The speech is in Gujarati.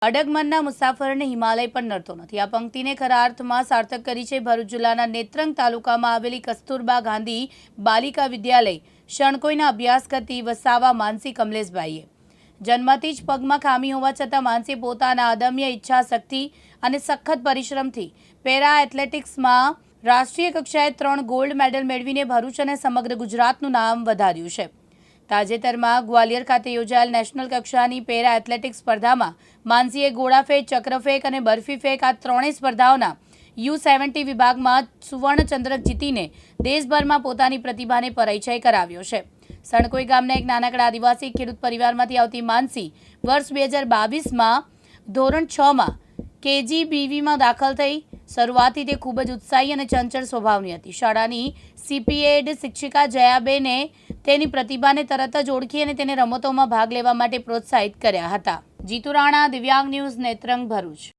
અડગ મનના મુસાફરને હિમાલય પણ નડતો નથી. આ પંક્તિને ખરા અર્થમાં સાર્થક કરી છે ભરૂચ જિલ્લાના નેત્રંગ તાલુકામાં આવેલી કસ્તુરબા ગાંધી બાલિકા વિદ્યાલય શણકોઈના અભ્યાસ કરતી વસાવા માનસી કમલેશભાઈએ. જન્મથી જ પગમાં ખામી હોવા છતાં માનસી પોતાના અદમ્ય ઈચ્છા શક્તિ અને સખત પરિશ્રમથી પેરા એથ્લેટિક્સમાં રાષ્ટ્રીય કક્ષાએ 3 ગોલ્ડ મેડલ મેળવીને ભરૂચ અને સમગ્ર ગુજરાતનું નામ વધાર્યું છે. તાજેતરમાં ગ્વાલિયર ખાતે યોજાયેલ નેશનલ કક્ષાની પેરા એથ્લેટિક્સ સ્પર્ધામાં માનસીએ ગોળાફેંક, ચક્રફેંક અને બરફી ફેંક આ ત્રણેય સ્પર્ધાઓના U70 વિભાગમાં સુવર્ણ ચંદ્રક જીતીને દેશભરમાં પોતાની પ્રતિભાને પરિચય કરાવ્યો છે. સણકોઈ ગામના એક નાનકડા આદિવાસી ખેડૂત પરિવારમાંથી આવતી માનસી વર્ષ 2022માં ધોરણ 6માં KGBVમાં દાખલ થઈ. શરૂઆતથી તે ખૂબ જ ઉત્સાહી અને ચંચળ સ્વભાવની હતી. શાળાની CPED શિક્ષિકા જયાબેને તેની પ્રતિભાને તરત જ ઓળખી અને તેને રમતોમાં ભાગ લેવા માટે પ્રોત્સાહિત કર્યા હતા. જીતુ રાણા, દિવ્યાંગ ન્યૂઝ, નેત્રંગ, ભરૂચ.